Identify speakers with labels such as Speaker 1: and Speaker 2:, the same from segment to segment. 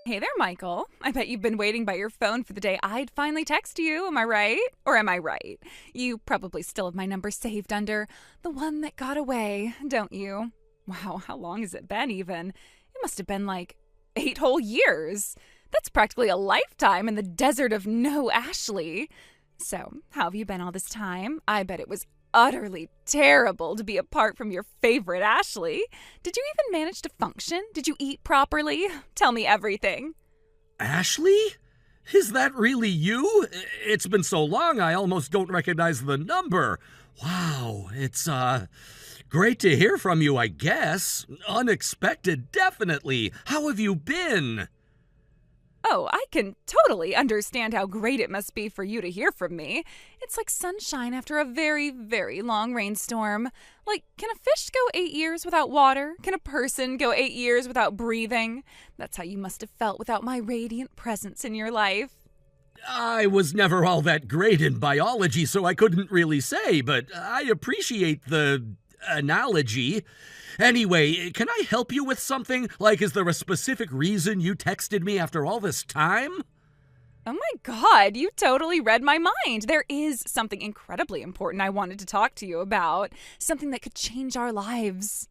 Speaker 1: Hey there, Michael. I bet you've been waiting by your phone for the day I'd finally text you, am I right? Or am I right? You probably still have my number saved under the one that got away, don't you? Wow, how long has it been even? It must have been like 8 whole years. That's practically a lifetime in the desert of no Ashley. So, how have you been all this time? I bet it was utterly terrible to be apart from your favorite Ashley. Did you even manage to function? Did you eat properly? Tell me everything.
Speaker 2: Ashley? Is that really you? It's been so long I almost don't recognize the number. Wow, it's, great to hear from you, I guess. Unexpected, definitely. How have you been?
Speaker 1: Oh, I can totally understand how great it must be for you to hear from me. It's like sunshine after a very, very long rainstorm. Like, can a fish go 8 years without water? Can a person go 8 years without breathing? That's how you must have felt without my radiant presence in your life.
Speaker 2: I was never all that great in biology, so I couldn't really say, but I appreciate the analogy. Anyway, can I help you with something? Like, is there a specific reason you texted me after all this time?
Speaker 1: Oh my God, you totally read my mind. There is something incredibly important I wanted to talk to you about. Something that could change our lives.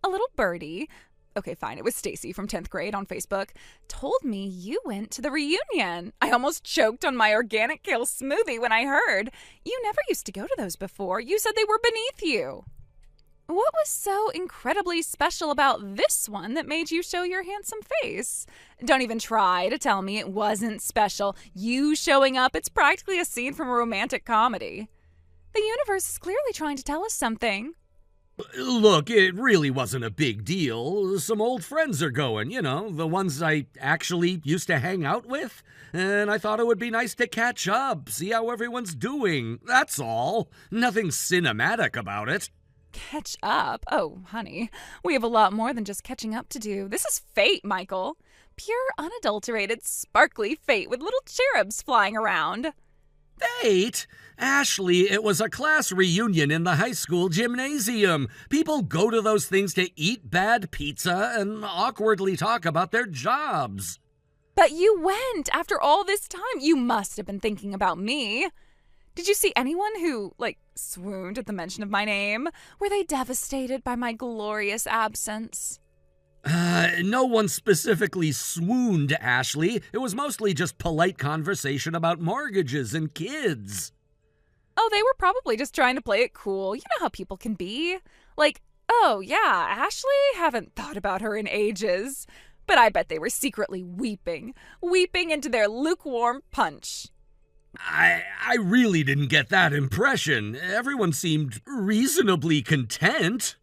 Speaker 1: A little birdie, okay, fine, it was Stacy from 10th grade on Facebook, told me you went to the reunion. I almost choked on my organic kale smoothie when I heard. You never used to go to those before. You said they were beneath you. What was so incredibly special about this one that made you show your handsome face? Don't even try to tell me it wasn't special. You showing up, it's practically a scene from a romantic comedy. The universe is clearly trying to tell us something.
Speaker 2: Look, it really wasn't a big deal. Some old friends are going, the ones I actually used to hang out with. And I thought it would be nice to catch up, see how everyone's doing. That's all. Nothing cinematic about it.
Speaker 1: Catch up? Oh, honey, we have a lot more than just catching up to do. This is fate, Michael. Pure, unadulterated, sparkly fate with little cherubs flying around.
Speaker 2: Fate? Ashley, it was a class reunion in the high school gymnasium. People go to those things to eat bad pizza and awkwardly talk about their jobs.
Speaker 1: But you went after all this time. You must have been thinking about me. Did you see anyone who, swooned at the mention of my name? Were they devastated by my glorious absence?
Speaker 2: No one specifically swooned, Ashley. It was mostly just polite conversation about mortgages and kids.
Speaker 1: Oh, they were probably just trying to play it cool. You know how people can be. Like, oh yeah, Ashley? Haven't thought about her in ages. But I bet they were secretly weeping into their lukewarm punch.
Speaker 2: I really didn't get that impression. Everyone seemed reasonably content.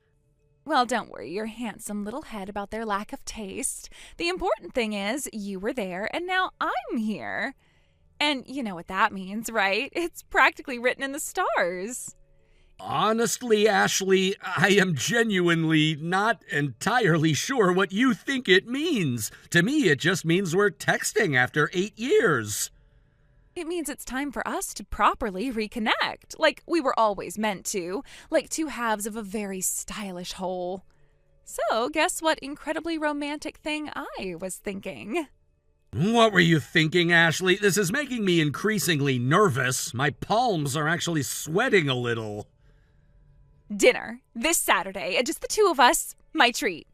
Speaker 1: Well, don't worry your handsome little head about their lack of taste. The important thing is you were there and now I'm here. And you know what that means, right? It's practically written in the stars.
Speaker 2: Honestly, Ashley, I am genuinely not entirely sure what you think it means. To me, it just means we're texting after 8 years.
Speaker 1: It means it's time for us to properly reconnect, like we were always meant to, like two halves of a very stylish whole. So, guess what incredibly romantic thing I was thinking?
Speaker 2: What were you thinking, Ashley? This is making me increasingly nervous. My palms are actually sweating a little.
Speaker 1: Dinner, this Saturday, just the two of us, my treat.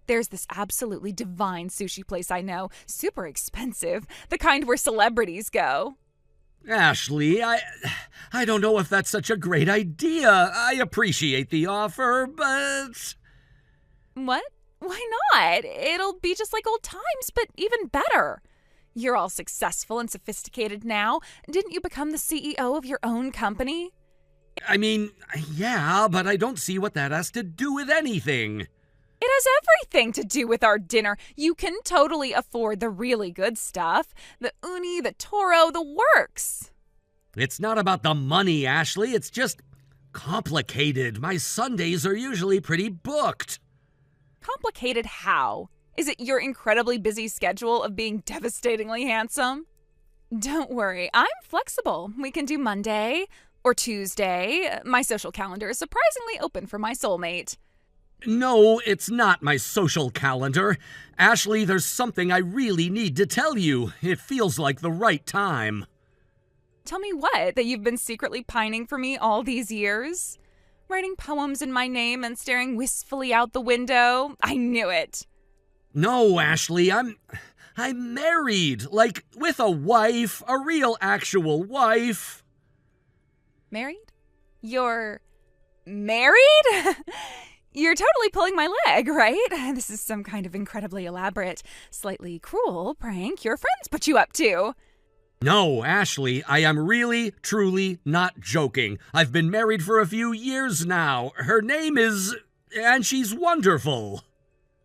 Speaker 1: There's this absolutely divine sushi place I know, super expensive, the kind where celebrities go.
Speaker 2: Ashley, I don't know if that's such a great idea. I appreciate the offer, but...
Speaker 1: What? Why not? It'll be just like old times, but even better. You're all successful and sophisticated now. Didn't you become the CEO of your own company?
Speaker 2: I mean, yeah, but I don't see what that has to do with anything.
Speaker 1: It has everything to do with our dinner. You can totally afford the really good stuff. The uni, the toro, the works.
Speaker 2: It's not about the money, Ashley. It's just complicated. My Sundays are usually pretty booked.
Speaker 1: Complicated how? Is it your incredibly busy schedule of being devastatingly handsome? Don't worry, I'm flexible. We can do Monday or Tuesday. My social calendar is surprisingly open for my soulmate.
Speaker 2: No, it's not my social calendar. Ashley, there's something I really need to tell you. It feels like the right time.
Speaker 1: Tell me what? That you've been secretly pining for me all these years? Writing poems in my name and staring wistfully out the window? I knew it.
Speaker 2: No, Ashley, I'm married. Like, with a wife. A real, actual wife.
Speaker 1: Married? You're married? You're totally pulling my leg, right? This is some kind of incredibly elaborate, slightly cruel prank your friends put you up to.
Speaker 2: No, Ashley, I am really, truly not joking. I've been married for a few years now. Her name is... and she's wonderful.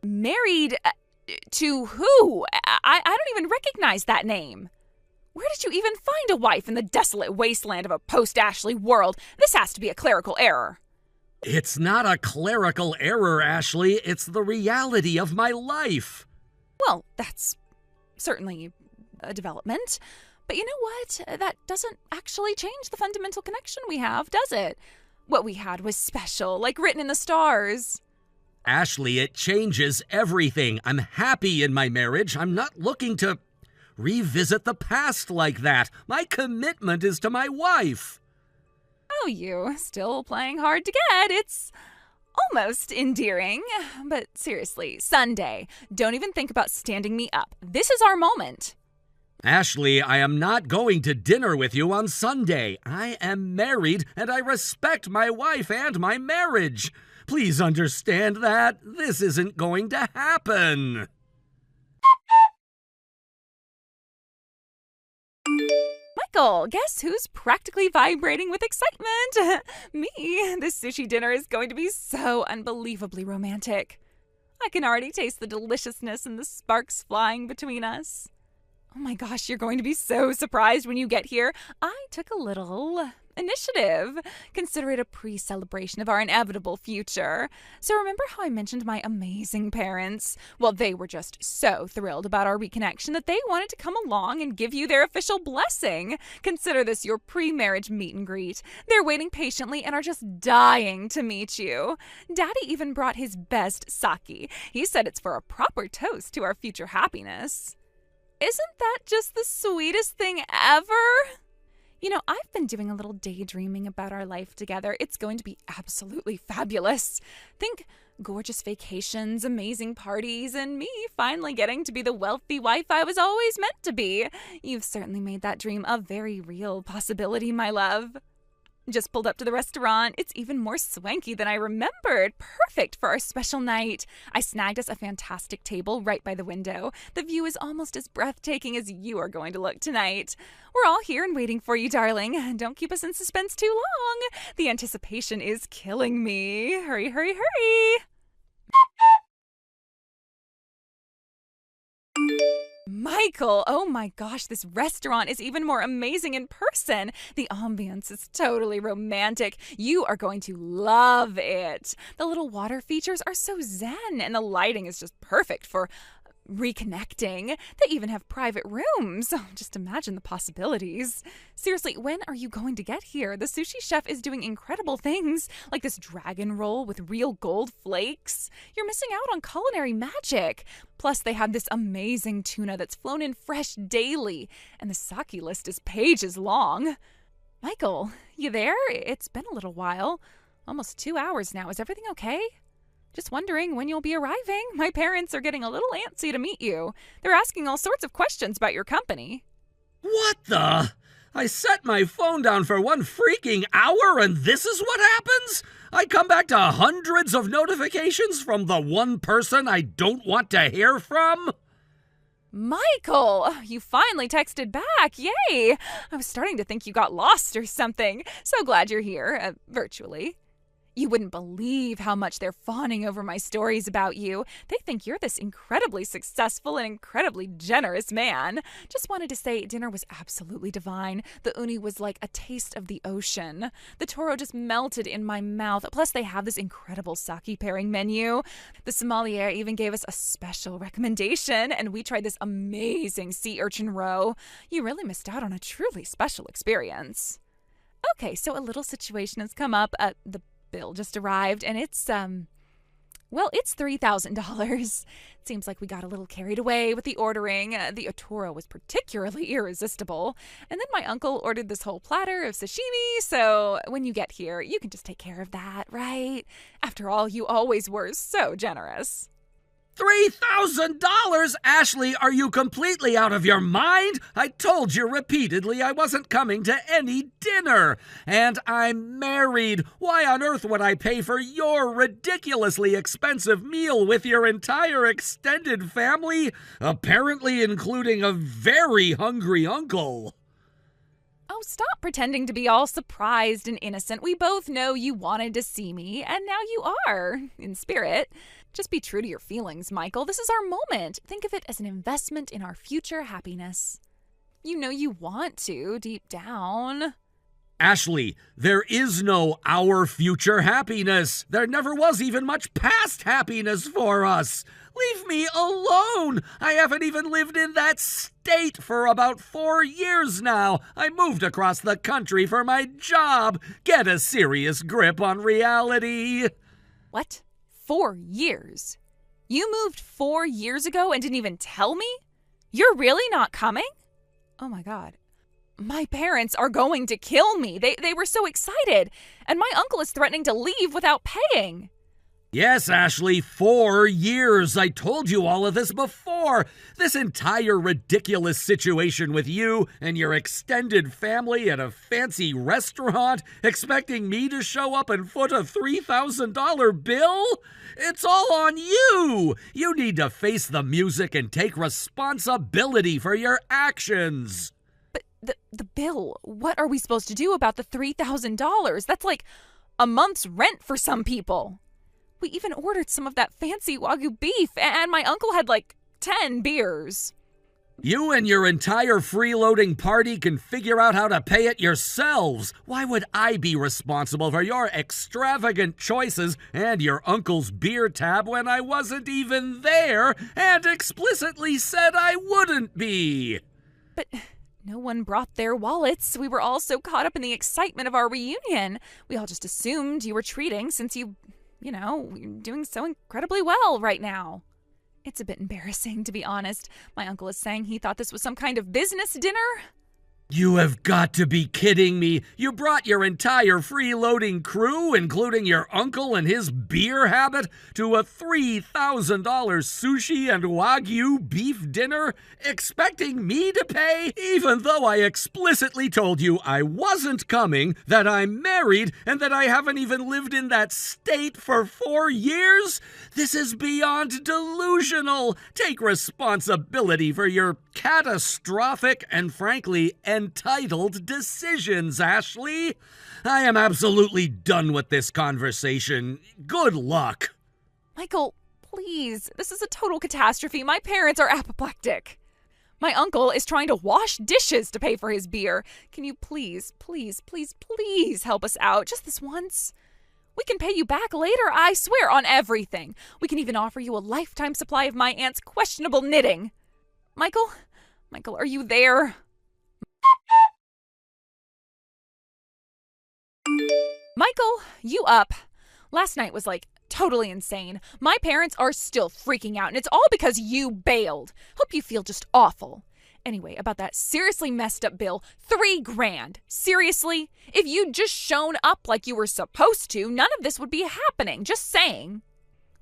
Speaker 1: Married to who? I don't even recognize that name. Where did you even find a wife in the desolate wasteland of a post-Ashley world? This has to be a clerical error.
Speaker 2: It's not a clerical error, Ashley. It's the reality of my life.
Speaker 1: Well, that's certainly a development. But you know what? That doesn't actually change the fundamental connection we have, does it? What we had was special, like written in the stars.
Speaker 2: Ashley, it changes everything. I'm happy in my marriage. I'm not looking to revisit the past like that. My commitment is to my wife.
Speaker 1: Oh, you still playing hard to get. It's almost endearing. But seriously, Sunday, don't even think about standing me up. This is our moment.
Speaker 2: Ashley, I am not going to dinner with you on Sunday. I am married, and I respect my wife and my marriage. Please understand that. This isn't going to happen.
Speaker 1: Michael, guess who's practically vibrating with excitement? Me. This sushi dinner is going to be so unbelievably romantic. I can already taste the deliciousness and the sparks flying between us. Oh my gosh, you're going to be so surprised when you get here. I took a little initiative. Consider it a pre-celebration of our inevitable future. So remember how I mentioned my amazing parents? Well, they were just so thrilled about our reconnection that they wanted to come along and give you their official blessing. Consider this your pre-marriage meet and greet. They're waiting patiently and are just dying to meet you. Daddy even brought his best sake. He said it's for a proper toast to our future happiness. Isn't that just the sweetest thing ever? You know, I've been doing a little daydreaming about our life together. It's going to be absolutely fabulous. Think gorgeous vacations, amazing parties, and me finally getting to be the wealthy wife I was always meant to be. You've certainly made that dream a very real possibility, my love. Just pulled up to the restaurant. It's even more swanky than I remembered. Perfect for our special night. I snagged us a fantastic table right by the window. The view is almost as breathtaking as you are going to look tonight. We're all here and waiting for you, darling. Don't keep us in suspense too long. The anticipation is killing me. Hurry, hurry, hurry. Michael, oh my gosh, this restaurant is even more amazing in person. The ambience is totally romantic. You are going to love it. The little water features are so zen, and the lighting is just perfect for reconnecting. They even have private rooms. Oh, just imagine the possibilities. Seriously, when are you going to get here? The sushi chef is doing incredible things, like this dragon roll with real gold flakes. You're missing out on culinary magic. Plus, they have this amazing tuna that's flown in fresh daily, and the sake list is pages long. Michael, you there? It's been a little while. Almost 2 hours now. Is everything okay? Just wondering when you'll be arriving. My parents are getting a little antsy to meet you. They're asking all sorts of questions about your company.
Speaker 2: What the? I set my phone down for 1 freaking hour and this is what happens? I come back to hundreds of notifications from the one person I don't want to hear from?
Speaker 1: Michael, you finally texted back. Yay! I was starting to think you got lost or something. So glad you're here, virtually. You wouldn't believe how much they're fawning over my stories about you. They think you're this incredibly successful and incredibly generous man. Just wanted to say dinner was absolutely divine. The uni was like a taste of the ocean. The toro just melted in my mouth. Plus, they have this incredible sake pairing menu. The sommelier even gave us a special recommendation, and we tried this amazing sea urchin roe. You really missed out on a truly special experience. Okay, so a little situation has come up. The bill just arrived, and it's Well, it's $3,000. It seems like we got a little carried away with the ordering. The otoro was particularly irresistible. And then my uncle ordered this whole platter of sashimi, so when you get here, you can just take care of that, right? After all, you always were so generous.
Speaker 2: $3,000? Ashley, are you completely out of your mind? I told you repeatedly I wasn't coming to any dinner. And I'm married. Why on earth would I pay for your ridiculously expensive meal with your entire extended family? Apparently including a very hungry uncle.
Speaker 1: Oh, stop pretending to be all surprised and innocent. We both know you wanted to see me, and now you are, in spirit. Just be true to your feelings, Michael. This is our moment. Think of it as an investment in our future happiness. You know you want to, deep down.
Speaker 2: Ashley, there is no our future happiness. There never was even much past happiness for us. Leave me alone. I haven't even lived in that state for about 4 years now. I moved across the country for my job. Get a serious grip on reality.
Speaker 1: What? 4 years? You moved 4 years ago and didn't even tell me? You're really not coming? Oh my God. My parents are going to kill me. They were so excited. And my uncle is threatening to leave without paying.
Speaker 2: Yes, Ashley, 4 years. I told you all of this before. This entire ridiculous situation with you and your extended family at a fancy restaurant, expecting me to show up and foot a $3,000 bill? It's all on you. You need to face the music and take responsibility for your actions.
Speaker 1: But the bill, what are we supposed to do about the $3,000? That's like a month's rent for some people. We even ordered some of that fancy Wagyu beef, and my uncle had like 10 beers.
Speaker 2: You and your entire freeloading party can figure out how to pay it yourselves. Why would I be responsible for your extravagant choices and your uncle's beer tab when I wasn't even there and explicitly said I wouldn't be?
Speaker 1: But no one brought their wallets. We were all so caught up in the excitement of our reunion. We all just assumed you were treating since you're doing so incredibly well right now. It's a bit embarrassing, to be honest. My uncle is saying he thought this was some kind of business dinner.
Speaker 2: You have got to be kidding me. You brought your entire freeloading crew, including your uncle and his beer habit, to a $3,000 sushi and Wagyu beef dinner, expecting me to pay, even though I explicitly told you I wasn't coming, that I'm married, and that I haven't even lived in that state for 4 years? This is beyond delusional. Take responsibility for your catastrophic and frankly entitled decisions, Ashley. I am absolutely done with this conversation. Good luck.
Speaker 1: Michael, please. This is a total catastrophe. My parents are apoplectic. My uncle is trying to wash dishes to pay for his beer. Can you please help us out just this once? We can pay you back later, I swear, on everything. We can even offer you a lifetime supply of my aunt's questionable knitting. Michael, are you there? Michael, you up? Last night was like totally insane. My parents are still freaking out, and it's all because you bailed. Hope you feel just awful. Anyway, about that seriously messed up bill, $3,000. Seriously? If you'd just shown up like you were supposed to, none of this would be happening. Just saying.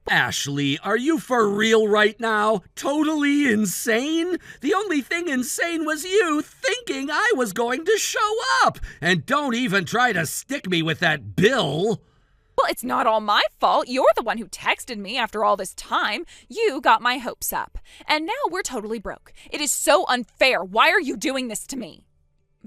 Speaker 2: Ashley, are you for real right now? Totally insane? The only thing insane was you thinking I was going to show up. And don't even try to stick me with that bill.
Speaker 1: Well, it's not all my fault. You're the one who texted me after all this time. You got my hopes up. And now we're totally broke. It is so unfair. Why are you doing this to me?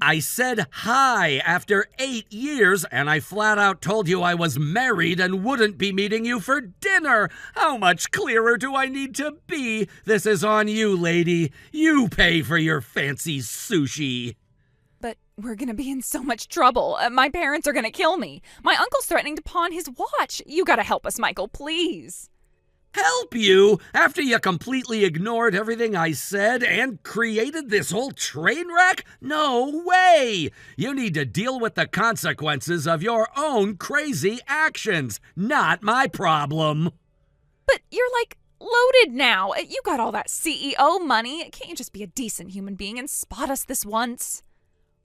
Speaker 2: I said hi after 8 years, and I flat out told you I was married and wouldn't be meeting you for dinner. How much clearer do I need to be? This is on you, lady. You pay for your fancy sushi.
Speaker 1: But we're gonna be in so much trouble. My parents are gonna kill me. My uncle's threatening to pawn his watch. You gotta help us, Michael, please.
Speaker 2: Help you? After you completely ignored everything I said and created this whole train wreck? No way! You need to deal with the consequences of your own crazy actions. Not my problem.
Speaker 1: But you're like loaded now. You got all that CEO money. Can't you just be a decent human being and spot us this once?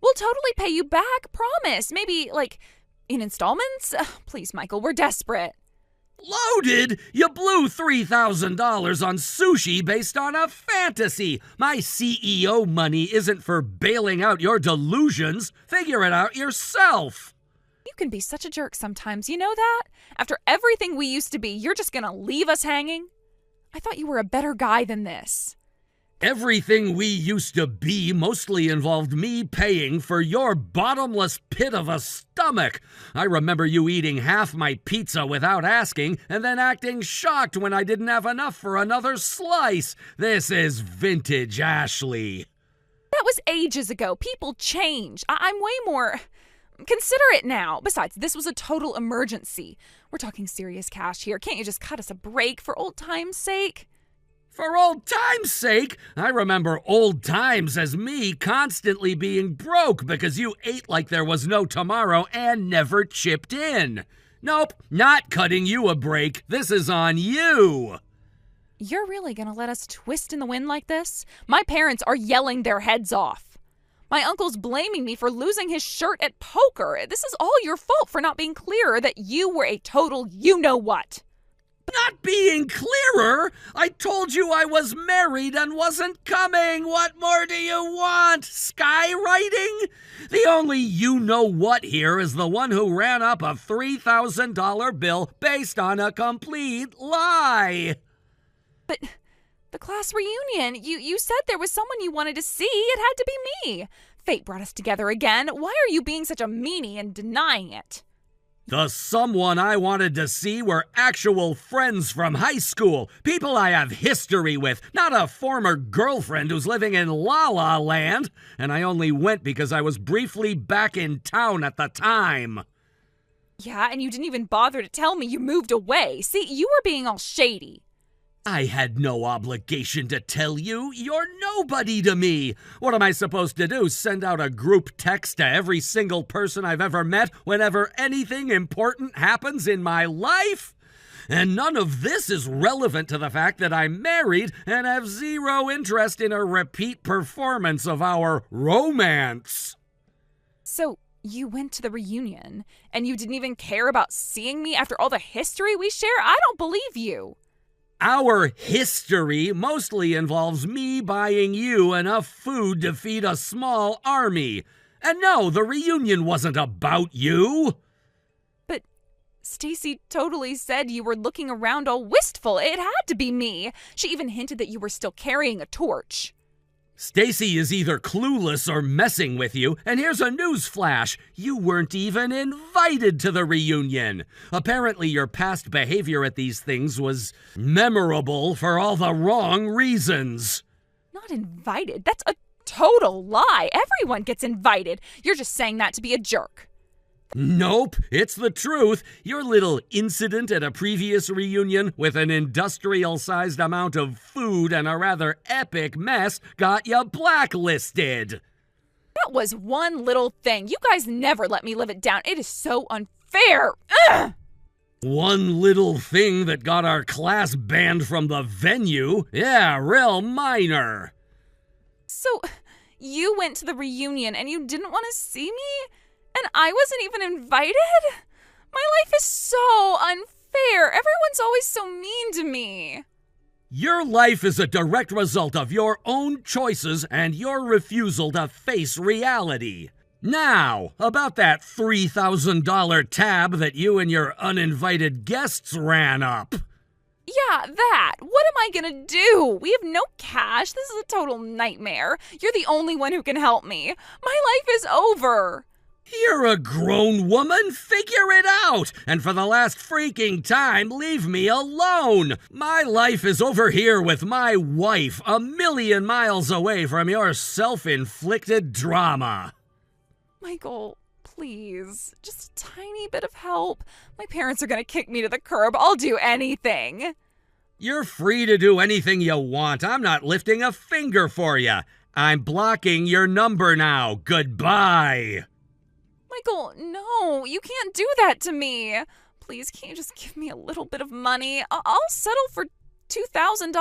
Speaker 1: We'll totally pay you back, promise. Maybe, like, in installments? Please, Michael, we're desperate.
Speaker 2: Loaded? You blew $3,000 on sushi based on a fantasy. My CEO money isn't for bailing out your delusions. Figure it out yourself.
Speaker 1: You can be such a jerk sometimes, you know that? After everything we used to be, you're just gonna leave us hanging? I thought you were a better guy than this.
Speaker 2: Everything we used to be mostly involved me paying for your bottomless pit of a stomach. I remember you eating half my pizza without asking and then acting shocked when I didn't have enough for another slice. This is vintage Ashley.
Speaker 1: That was ages ago. People change. I'm way more considerate now. Besides, this was a total emergency. We're talking serious cash here. Can't you just cut us a break for old time's sake?
Speaker 2: For old time's sake, I remember old times as me constantly being broke because you ate like there was no tomorrow and never chipped in. Nope, not cutting you a break. This is on you.
Speaker 1: You're really gonna let us twist in the wind like this? My parents are yelling their heads off. My uncle's blaming me for losing his shirt at poker. This is all your fault for not being clearer that you were a total you-know-what.
Speaker 2: Not being clearer? I told you I was married and wasn't coming. What more do you want? Skywriting? The only you-know-what here is the one who ran up a $3,000 bill based on a complete lie.
Speaker 1: But the class reunion, you said there was someone you wanted to see. It had to be me. Fate brought us together again. Why are you being such a meanie and denying it?
Speaker 2: The someone I wanted to see were actual friends from high school, people I have history with, not a former girlfriend who's living in La La Land, and I only went because I was briefly back in town at the time.
Speaker 1: Yeah, and you didn't even bother to tell me you moved away. See, you were being all shady.
Speaker 2: I had no obligation to tell you. You're nobody to me. What am I supposed to do? Send out a group text to every single person I've ever met whenever anything important happens in my life? And none of this is relevant to the fact that I'm married and have zero interest in a repeat performance of our romance.
Speaker 1: So you went to the reunion and you didn't even care about seeing me after all the history we share? I don't believe you.
Speaker 2: Our history mostly involves me buying you enough food to feed a small army. And no, the reunion wasn't about you.
Speaker 1: But Stacy totally said you were looking around all wistful. It had to be me. She even hinted that you were still carrying a torch.
Speaker 2: Stacy is either clueless or messing with you, and here's a news flash. You weren't even invited to the reunion. Apparently your past behavior at these things was memorable for all the wrong reasons.
Speaker 1: Not invited? That's a total lie. Everyone gets invited. You're just saying that to be a jerk.
Speaker 2: Nope, it's the truth. Your little incident at a previous reunion with an industrial-sized amount of food and a rather epic mess got you blacklisted.
Speaker 1: That was one little thing. You guys never let me live it down. It is so unfair. Ugh!
Speaker 2: One little thing that got our class banned from the venue? Yeah, real minor.
Speaker 1: So, you went to the reunion and you didn't want to see me? And I wasn't even invited? My life is so unfair. Everyone's always so mean to me.
Speaker 2: Your life is a direct result of your own choices and your refusal to face reality. Now, about that $3,000 tab that you and your uninvited guests ran up.
Speaker 1: Yeah, that. What am I gonna do? We have no cash. This is a total nightmare. You're the only one who can help me. My life is over.
Speaker 2: You're a grown woman. Figure it out. And for the last freaking time, leave me alone. My life is over here with my wife, a million miles away from your self-inflicted drama.
Speaker 1: Michael, please. Just a tiny bit of help. My parents are gonna kick me to the curb. I'll do anything.
Speaker 2: You're free to do anything you want. I'm not lifting a finger for you. I'm blocking your number now. Goodbye.
Speaker 1: Michael, no, you can't do that to me. please, can't you just give me a little bit of money? I'll settle for $2,000.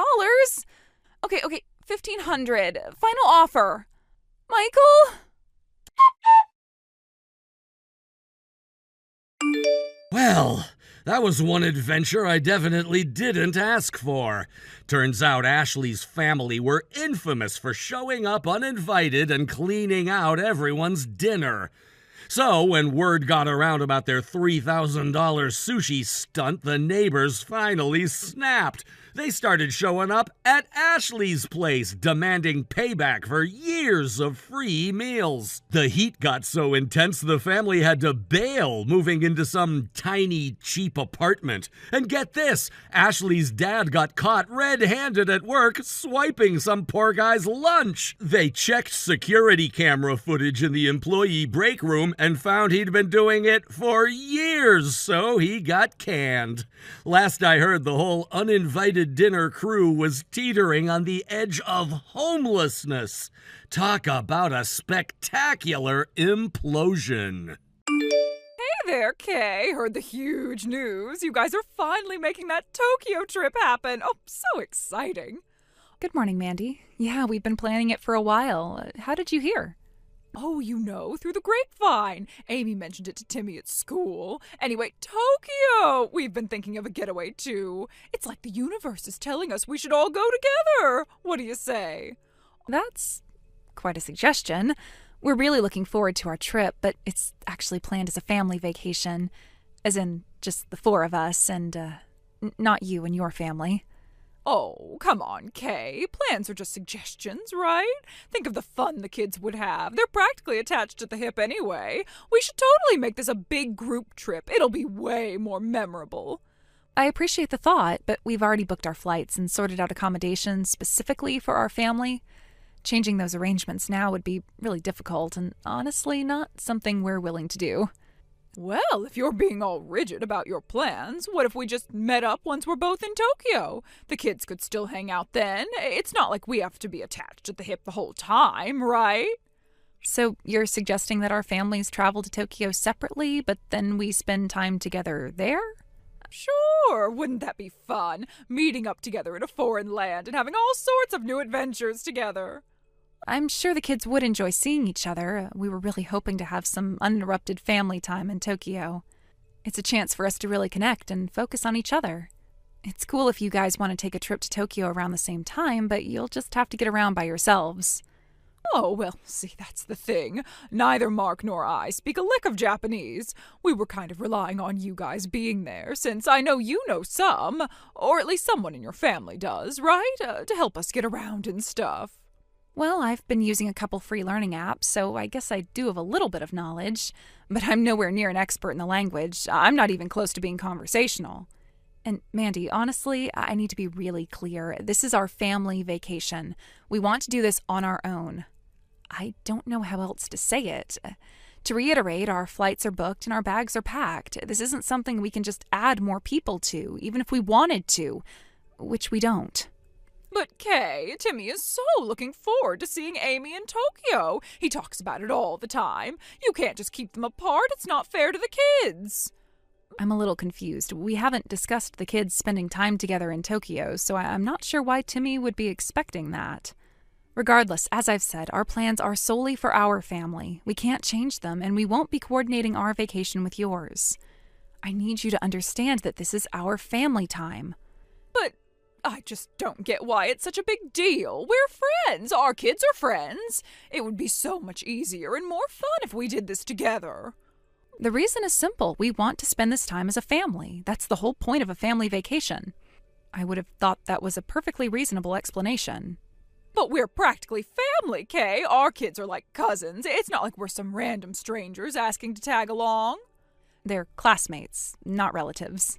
Speaker 1: Okay, $1,500. Final offer. Michael?
Speaker 2: Well, that was one adventure I definitely didn't ask for. Turns out Ashley's family were infamous for showing up uninvited and cleaning out everyone's dinner. So, when word got around about their $3,000 sushi stunt, the neighbors finally snapped. They started showing up at Ashley's place, demanding payback for years of free meals. The heat got so intense the family had to bail, moving into some tiny, cheap apartment. And get this, Ashley's dad got caught red-handed at work swiping some poor guy's lunch. They checked security camera footage in the employee break room and found he'd been doing it for years, so he got canned. Last I heard, the whole uninvited dinner crew was teetering on the edge of homelessness. Talk about a spectacular implosion.
Speaker 1: Hey there, Kay. Heard the huge news. You guys are finally making that Tokyo trip happen. Oh, so exciting. Good morning, Mandy. Yeah, we've been planning it for a while. How did you hear? Oh, through the grapevine. Amy mentioned it to Timmy at school. Anyway, Tokyo! We've been thinking of a getaway, too. It's like the universe is telling us we should all go together. What do you say? That's quite a suggestion. We're really looking forward to our trip, but it's actually planned as a family vacation. As in, just the four of us, and, not you and your family. Oh, come on, Kay. Plans are just suggestions, right? Think of the fun the kids would have. They're practically attached at the hip anyway. We should totally make this a big group trip. It'll be way more memorable. I appreciate the thought, but we've already booked our flights and sorted out accommodations specifically for our family. Changing those arrangements now would be really difficult and honestly not something we're willing to do. Well, if you're being all rigid about your plans, what if we just met up once we're both in Tokyo? The kids could still hang out then. It's not like we have to be attached at the hip the whole time, right? So you're suggesting that our families travel to Tokyo separately, but then we spend time together there? Sure, wouldn't that be fun? Meeting up together in a foreign land and having all sorts of new adventures together. I'm sure the kids would enjoy seeing each other. We were really hoping to have some uninterrupted family time in Tokyo. It's a chance for us to really connect and focus on each other. It's cool if you guys want to take a trip to Tokyo around the same time, but you'll just have to get around by yourselves. Oh, well, see, that's the thing. Neither Mark nor I speak a lick of Japanese. We were kind of relying on you guys being there, since I know you know some, or at least someone in your family does, right? To help us get around and stuff. Well, I've been using a couple free learning apps, so I guess I do have a little bit of knowledge, but I'm nowhere near an expert in the language. I'm not even close to being conversational. And Mandy, honestly, I need to be really clear. This is our family vacation. We want to do this on our own. I don't know how else to say it. To reiterate, our flights are booked and our bags are packed. This isn't something we can just add more people to, even if we wanted to, which we don't. But Kay, Timmy is so looking forward to seeing Amy in Tokyo. He talks about it all the time. You can't just keep them apart. It's not fair to the kids. I'm a little confused. We haven't discussed the kids spending time together in Tokyo, so I'm not sure why Timmy would be expecting that. Regardless, as I've said, our plans are solely for our family. We can't change them, and we won't be coordinating our vacation with yours. I need you to understand that this is our family time. But I just don't get why it's such a big deal. We're friends. Our kids are friends. It would be so much easier and more fun if we did this together. The reason is simple. We want to spend this time as a family. That's the whole point of a family vacation. I would have thought that was a perfectly reasonable explanation. But we're practically family, Kay. Our kids are like cousins. It's not like we're some random strangers asking to tag along. They're classmates, not relatives.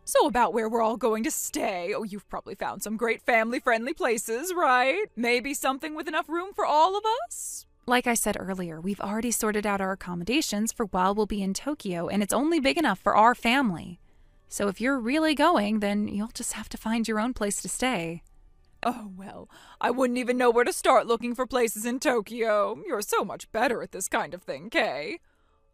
Speaker 1: So about where we're all going to stay. Oh, you've probably found some great family-friendly places, right? Maybe something with enough room for all of us? Like I said earlier, we've already sorted out our accommodations for while we'll be in Tokyo, and it's only big enough for our family. So if you're really going, then you'll just have to find your own place to stay. Oh, well, I wouldn't even know where to start looking for places in Tokyo. You're so much better at this kind of thing, Kay.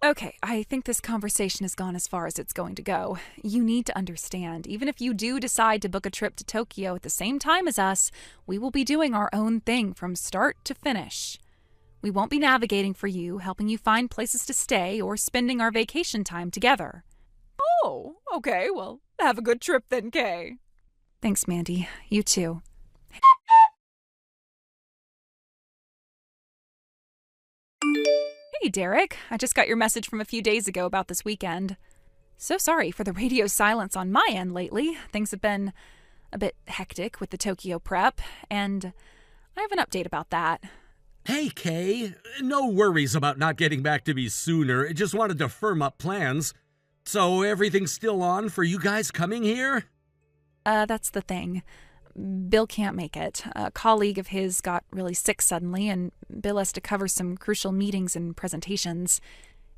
Speaker 1: Okay, I think this conversation has gone as far as it's going to go. You need to understand, even if you do decide to book a trip to Tokyo at the same time as us, we will be doing our own thing from start to finish. We won't be navigating for you, helping you find places to stay, or spending our vacation time together.
Speaker 3: Oh, okay, well, have a good trip then, Kay.
Speaker 1: Thanks, Mandy. You too. Hey, Derek. I just got your message from a few days ago about this weekend. So sorry for the radio silence on my end lately. Things have been a bit hectic with the Tokyo prep, and I have an update about that.
Speaker 2: Hey, Kay. No worries about not getting back to me sooner. Just wanted to firm up plans. So everything's still on for you guys coming here?
Speaker 1: That's the thing. Bill can't make it. A colleague of his got really sick suddenly, and Bill has to cover some crucial meetings and presentations.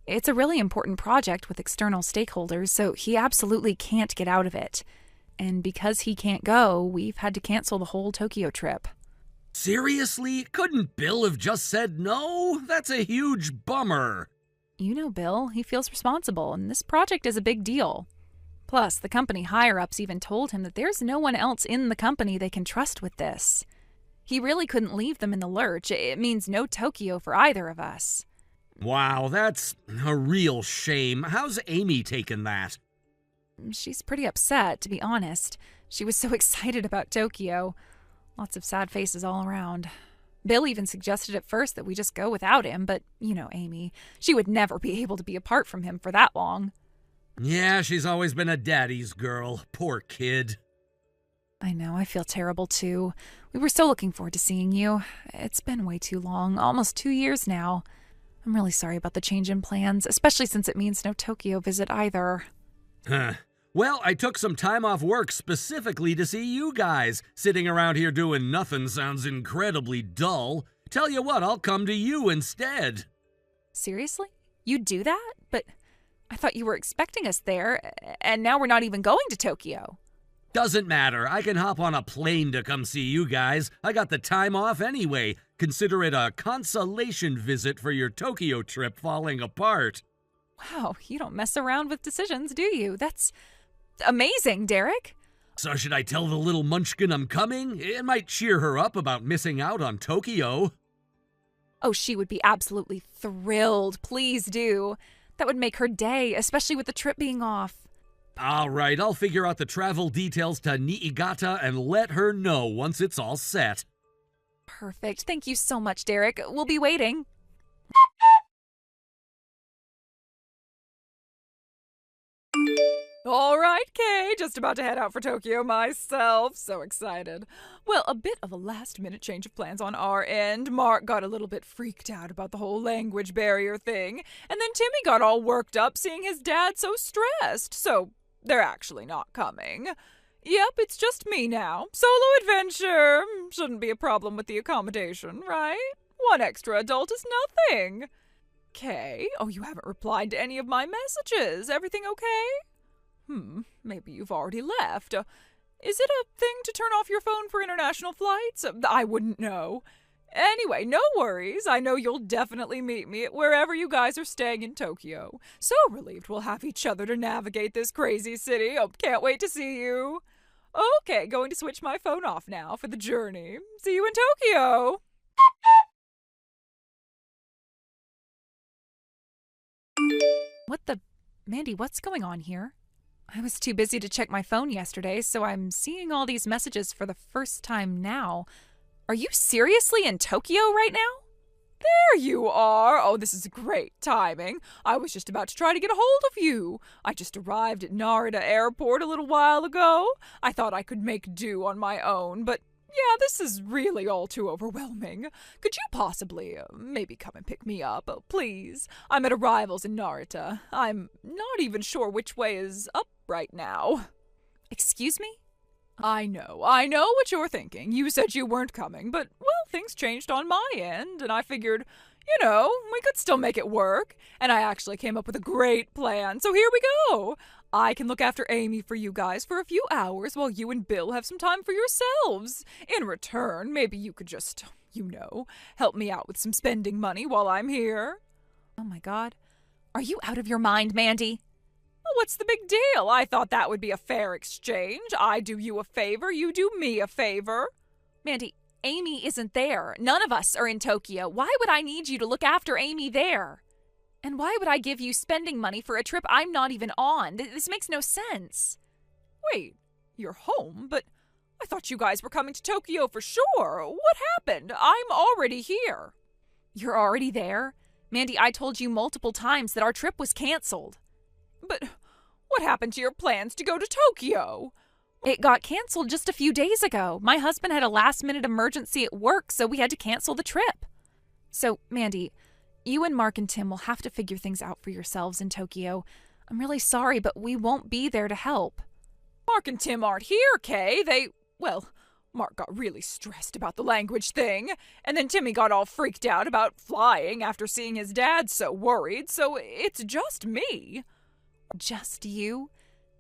Speaker 1: It's a really important project with external stakeholders, so he absolutely can't get out of it. And because he can't go, we've had to cancel the whole Tokyo trip.
Speaker 2: Seriously? Couldn't Bill have just said no? That's a huge bummer.
Speaker 1: You know Bill, he feels responsible, and this project is a big deal. Plus, the company higher-ups even told him that there's no one else in the company they can trust with this. He really couldn't leave them in the lurch. It means no Tokyo for either of us.
Speaker 2: Wow, that's a real shame. How's Amy taken that?
Speaker 1: She's pretty upset, to be honest. She was so excited about Tokyo. Lots of sad faces all around. Bill even suggested at first that we just go without him, but you know Amy. She would never be able to be apart from him for that long.
Speaker 2: Yeah, she's always been a daddy's girl. Poor kid.
Speaker 1: I know, I feel terrible too. We were so looking forward to seeing you. It's been way too long, almost 2 years now. I'm really sorry about the change in plans, especially since it means no Tokyo visit either.
Speaker 2: Huh. Well, I took some time off work specifically to see you guys. Sitting around here doing nothing sounds incredibly dull. Tell you what, I'll come to you instead.
Speaker 1: Seriously? You'd do that? But I thought you were expecting us there, and now we're not even going to Tokyo.
Speaker 2: Doesn't matter. I can hop on a plane to come see you guys. I got the time off anyway. Consider it a consolation visit for your Tokyo trip falling apart.
Speaker 1: Wow, you don't mess around with decisions, do you? That's amazing, Derek.
Speaker 2: So should I tell the little munchkin I'm coming? It might cheer her up about missing out on Tokyo.
Speaker 1: Oh, she would be absolutely thrilled. Please do. That would make her day, especially with the trip being off.
Speaker 2: All right, I'll figure out the travel details to Niigata and let her know once it's all set.
Speaker 1: Perfect. Thank you so much, Derek. We'll be waiting.
Speaker 3: All right, Kay, just about to head out for Tokyo myself. So excited. Well, a bit of a last-minute change of plans on our end. Mark got a little bit freaked out about the whole language barrier thing, and then Timmy got all worked up seeing his dad so stressed. So they're actually not coming. Yep, it's just me now. Solo adventure. Shouldn't be a problem with the accommodation, right? One extra adult is nothing. Kay, oh, you haven't replied to any of my messages. Everything okay? Maybe you've already left. Is it a thing to turn off your phone for international flights? I wouldn't know. Anyway, no worries. I know you'll definitely meet me at wherever you guys are staying in Tokyo. So relieved we'll have each other to navigate this crazy city. Oh, can't wait to see you. Okay, going to switch my phone off now for the journey. See you in Tokyo.
Speaker 1: What the... Mandy, what's going on here? I was too busy to check my phone yesterday, so I'm seeing all these messages for the first time now. Are you seriously in Tokyo right now?
Speaker 3: There you are. Oh, this is great timing. I was just about to try to get a hold of you. I just arrived at Narita Airport a little while ago. I thought I could make do on my own, but yeah, this is really all too overwhelming. Could you possibly, maybe come and pick me up? Please. I'm at arrivals in Narita. I'm not even sure which way is up right now.
Speaker 1: Excuse me?
Speaker 3: I know what you're thinking. You said you weren't coming, but, well, things changed on my end, and I figured, we could still make it work. And I actually came up with a great plan, so here we go. I can look after Amy for you guys for a few hours while you and Bill have some time for yourselves. In return, maybe you could just, help me out with some spending money while I'm here.
Speaker 1: Oh my God. Are you out of your mind, Mandy?
Speaker 3: Well, what's the big deal? I thought that would be a fair exchange. I do you a favor, you do me a favor.
Speaker 1: Mandy, Amy isn't there. None of us are in Tokyo. Why would I need you to look after Amy there? And why would I give you spending money for a trip I'm not even on? This makes no sense.
Speaker 3: Wait, you're home? But I thought you guys were coming to Tokyo for sure. What happened? I'm already here.
Speaker 1: You're already there? Mandy, I told you multiple times that our trip was canceled.
Speaker 3: But what happened to your plans to go to Tokyo?
Speaker 1: It got canceled just a few days ago. My husband had a last-minute emergency at work, so we had to cancel the trip. So, Mandy, you and Mark and Tim will have to figure things out for yourselves in Tokyo. I'm really sorry, but we won't be there to help.
Speaker 3: Mark and Tim aren't here, Kay. Mark got really stressed about the language thing, and then Timmy got all freaked out about flying after seeing his dad so worried, so it's just me.
Speaker 1: Just you?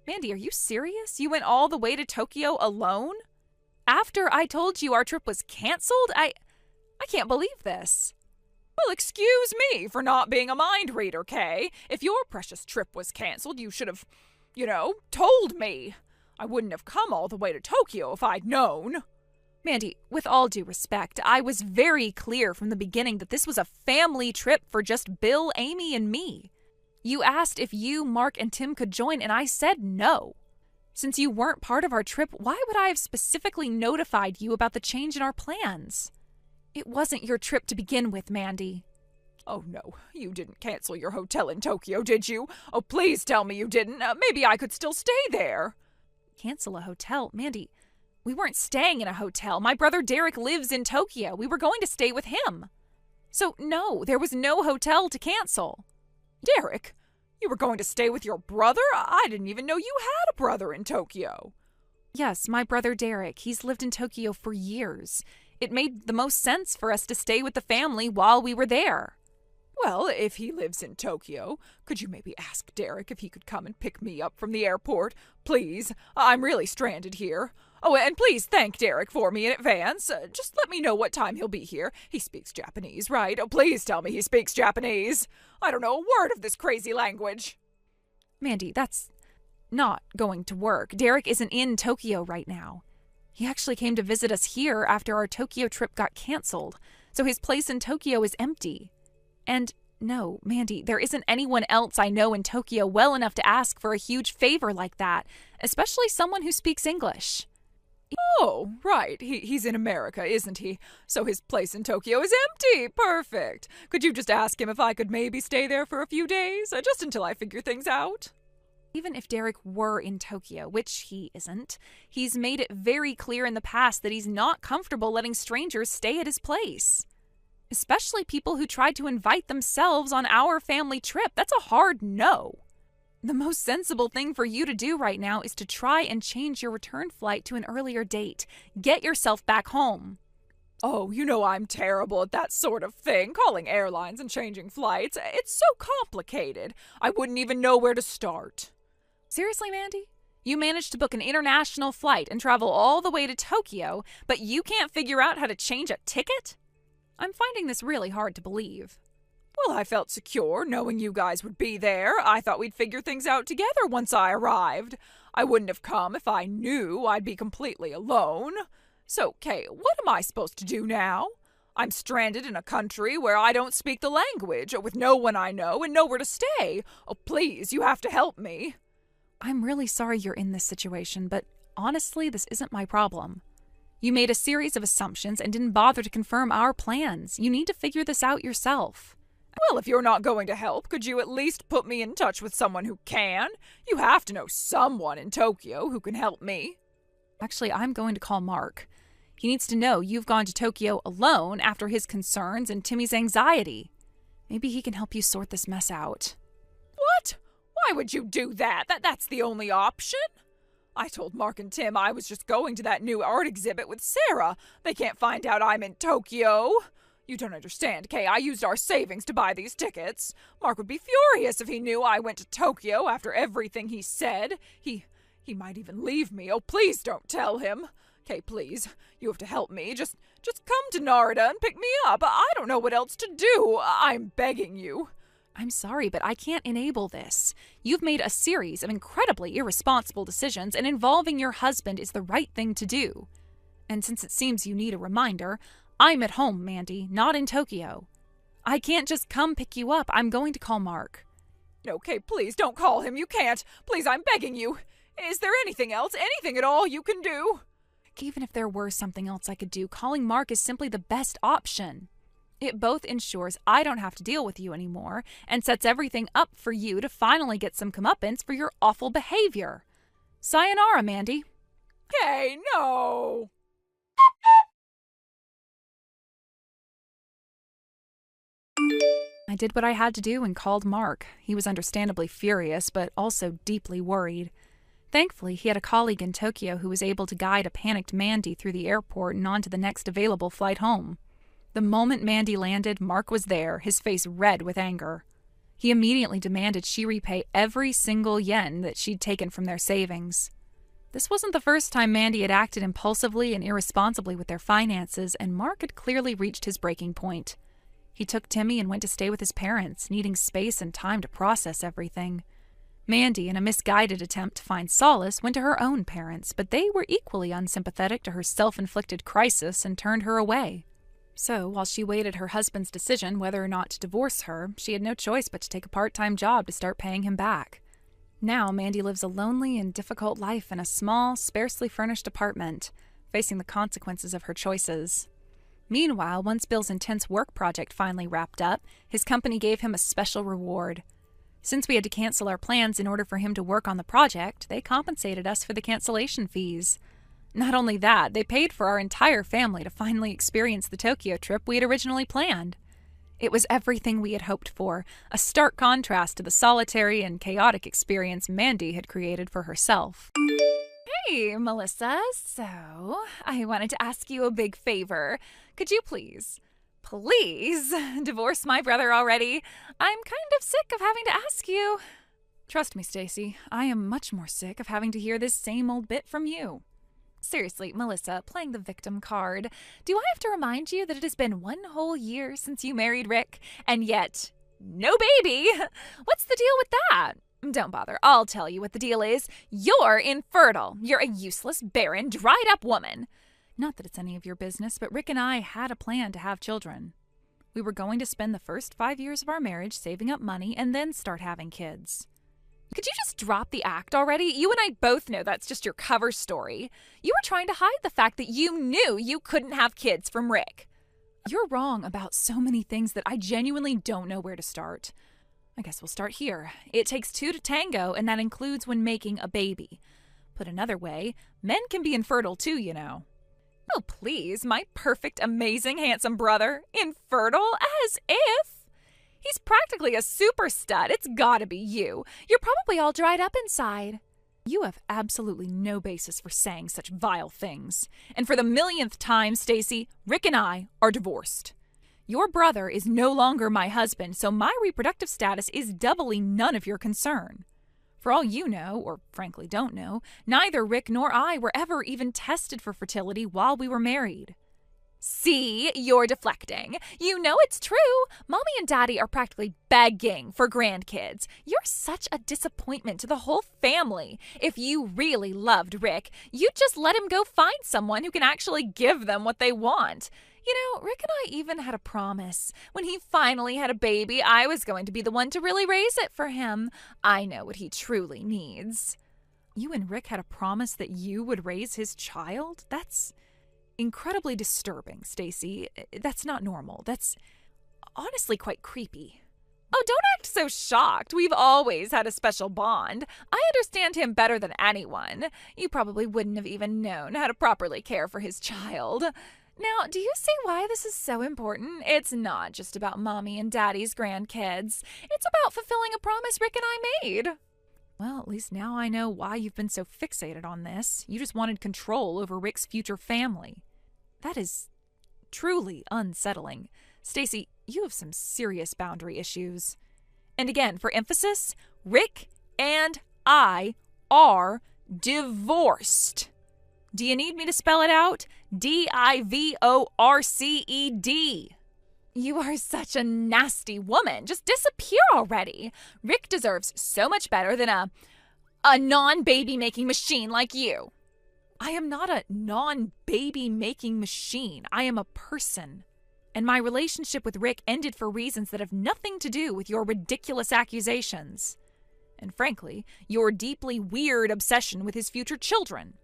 Speaker 1: Mandy, are you serious? You went all the way to Tokyo alone? After I told you our trip was canceled? I can't believe this.
Speaker 3: Well, excuse me for not being a mind reader, Kay. If your precious trip was canceled, you should have, told me. I wouldn't have come all the way to Tokyo if I'd known.
Speaker 1: Mandy, with all due respect, I was very clear from the beginning that this was a family trip for just Bill, Amy, and me. You asked if you, Mark, and Tim could join, and I said no. Since you weren't part of our trip, why would I have specifically notified you about the change in our plans? It wasn't your trip to begin with, Mandy.
Speaker 3: Oh, no, you didn't cancel your hotel in Tokyo, did you? Oh, please tell me you didn't. Maybe I could still stay there.
Speaker 1: Cancel a hotel? Mandy, we weren't staying in a hotel. My brother Derek lives in Tokyo. We were going to stay with him. So, no, there was no hotel to cancel.
Speaker 3: Derek? You were going to stay with your brother? I didn't even know you had a brother in Tokyo.
Speaker 1: Yes, my brother Derek. He's lived in Tokyo for years. It made the most sense for us to stay with the family while we were there.
Speaker 3: Well, if he lives in Tokyo, could you maybe ask Derek if he could come and pick me up from the airport? Please, I'm really stranded here. Oh, and please thank Derek for me in advance. Just let me know what time he'll be here. He speaks Japanese, right? Oh, please tell me he speaks Japanese. I don't know a word of this crazy language.
Speaker 1: Mandy, that's not going to work. Derek isn't in Tokyo right now. He actually came to visit us here after our Tokyo trip got canceled, so his place in Tokyo is empty. And no, Mandy, there isn't anyone else I know in Tokyo well enough to ask for a huge favor like that, especially someone who speaks English.
Speaker 3: Oh, right. He's in America, isn't he? So his place in Tokyo is empty. Perfect. Could you just ask him if I could maybe stay there for a few days, just until I figure things out?
Speaker 1: Even if Derek were in Tokyo, which he isn't, he's made it very clear in the past that he's not comfortable letting strangers stay at his place. Especially people who tried to invite themselves on our family trip. That's a hard no. The most sensible thing for you to do right now is to try and change your return flight to an earlier date. Get yourself back home.
Speaker 3: Oh, you know I'm terrible at that sort of thing, calling airlines and changing flights. It's so complicated. I wouldn't even know where to start.
Speaker 1: Seriously, Mandy? You managed to book an international flight and travel all the way to Tokyo, but you can't figure out how to change a ticket? I'm finding this really hard to believe.
Speaker 3: Well, I felt secure knowing you guys would be there. I thought we'd figure things out together once I arrived. I wouldn't have come if I knew I'd be completely alone. So, Kay, what am I supposed to do now? I'm stranded in a country where I don't speak the language, with no one I know and nowhere to stay. Oh, please, you have to help me.
Speaker 1: I'm really sorry you're in this situation, but honestly, this isn't my problem. You made a series of assumptions and didn't bother to confirm our plans. You need to figure this out yourself.
Speaker 3: Well, if you're not going to help, could you at least put me in touch with someone who can? You have to know someone in Tokyo who can help me.
Speaker 1: Actually, I'm going to call Mark. He needs to know you've gone to Tokyo alone after his concerns and Timmy's anxiety. Maybe he can help you sort this mess out.
Speaker 3: What? Why would you do that? That's the only option. I told Mark and Tim I was just going to that new art exhibit with Sarah. They can't find out I'm in Tokyo. You don't understand, Kay. I used our savings to buy these tickets. Mark would be furious if he knew I went to Tokyo after everything he said. He might even leave me. Oh, please don't tell him. Kay, please. You have to help me. Just come to Narita and pick me up. I don't know what else to do. I'm begging you.
Speaker 1: I'm sorry, but I can't enable this. You've made a series of incredibly irresponsible decisions, and involving your husband is the right thing to do. And since it seems you need a reminder, I'm at home, Mandy, not in Tokyo. I can't just come pick you up. I'm going to call Mark.
Speaker 3: Okay, please don't call him. You can't. Please, I'm begging you. Is there anything else, anything at all you can do?
Speaker 1: Even if there were something else I could do, calling Mark is simply the best option. It both ensures I don't have to deal with you anymore and sets everything up for you to finally get some comeuppance for your awful behavior. Sayonara, Mandy.
Speaker 3: Hey, no!
Speaker 1: I did what I had to do and called Mark. He was understandably furious, but also deeply worried. Thankfully, he had a colleague in Tokyo who was able to guide a panicked Mandy through the airport and on to the next available flight home. The moment Mandy landed, Mark was there, his face red with anger. He immediately demanded she repay every single yen that she'd taken from their savings. This wasn't the first time Mandy had acted impulsively and irresponsibly with their finances, and Mark had clearly reached his breaking point. He took Timmy and went to stay with his parents, needing space and time to process everything. Mandy, in a misguided attempt to find solace, went to her own parents, but they were equally unsympathetic to her self-inflicted crisis and turned her away. So, while she waited her husband's decision whether or not to divorce her, she had no choice but to take a part-time job to start paying him back. Now, Mandy lives a lonely and difficult life in a small, sparsely furnished apartment, facing the consequences of her choices. Meanwhile, once Bill's intense work project finally wrapped up, his company gave him a special reward. Since we had to cancel our plans in order for him to work on the project, they compensated us for the cancellation fees. Not only that, they paid for our entire family to finally experience the Tokyo trip we had originally planned. It was everything we had hoped for, a stark contrast to the solitary and chaotic experience Mandy had created for herself.
Speaker 3: Hey, Melissa. So, I wanted to ask you a big favor. Could you please divorce my brother already? I'm kind of sick of having to ask you.
Speaker 1: Trust me, Stacy, I am much more sick of having to hear this same old bit from you.
Speaker 3: Seriously, Melissa, playing the victim card, do I have to remind you that it has been 1 whole year since you married Rick, and yet no baby? What's the deal with that? Don't bother, I'll tell you what the deal is. You're infertile. You're a useless, barren, dried-up woman.
Speaker 1: Not that it's any of your business, but Rick and I had a plan to have children. We were going to spend the first 5 years of our marriage saving up money and then start having kids.
Speaker 3: Could you just drop the act already? You and I both know that's just your cover story. You were trying to hide the fact that you knew you couldn't have kids from Rick.
Speaker 1: You're wrong about so many things that I genuinely don't know where to start. I guess we'll start here. It takes 2 to tango, and that includes when making a baby. Put another way, men can be infertile too, you know.
Speaker 3: Oh, please, my perfect, amazing, handsome brother. Infertile? As if. He's practically a super stud. It's gotta be you. You're probably all dried up inside.
Speaker 1: You have absolutely no basis for saying such vile things.
Speaker 3: And for the millionth time, Stacy, Rick and I are divorced. Your brother is no longer my husband, so my reproductive status is doubly none of your concern. For all you know, or frankly don't know, neither Rick nor I were ever even tested for fertility while we were married. See, you're deflecting. You know it's true. Mommy and Daddy are practically begging for grandkids. You're such a disappointment to the whole family. If you really loved Rick, you'd just let him go find someone who can actually give them what they want. You know, Rick and I even had a promise. When he finally had a baby, I was going to be the one to really raise it for him. I know what he truly needs.
Speaker 1: You and Rick had a promise that you would raise his child? That's incredibly disturbing, Stacy. That's not normal. That's honestly quite creepy.
Speaker 3: Oh, don't act so shocked. We've always had a special bond. I understand him better than anyone. You probably wouldn't have even known how to properly care for his child. Now, do you see why this is so important? It's not just about Mommy and Daddy's grandkids. It's about fulfilling a promise Rick and I made.
Speaker 1: Well, at least now I know why you've been so fixated on this. You just wanted control over Rick's future family. That is truly unsettling. Stacy, you have some serious boundary issues.
Speaker 3: And again, for emphasis, Rick and I are divorced. Do you need me to spell it out? D-I-V-O-R-C-E-D.
Speaker 1: You are such a nasty woman. Just disappear already. Rick deserves so much better than a non-baby making machine like you. I am not a non-baby making machine. I am a person. And my relationship with Rick ended for reasons that have nothing to do with your ridiculous accusations. And frankly, your deeply weird obsession with his future children.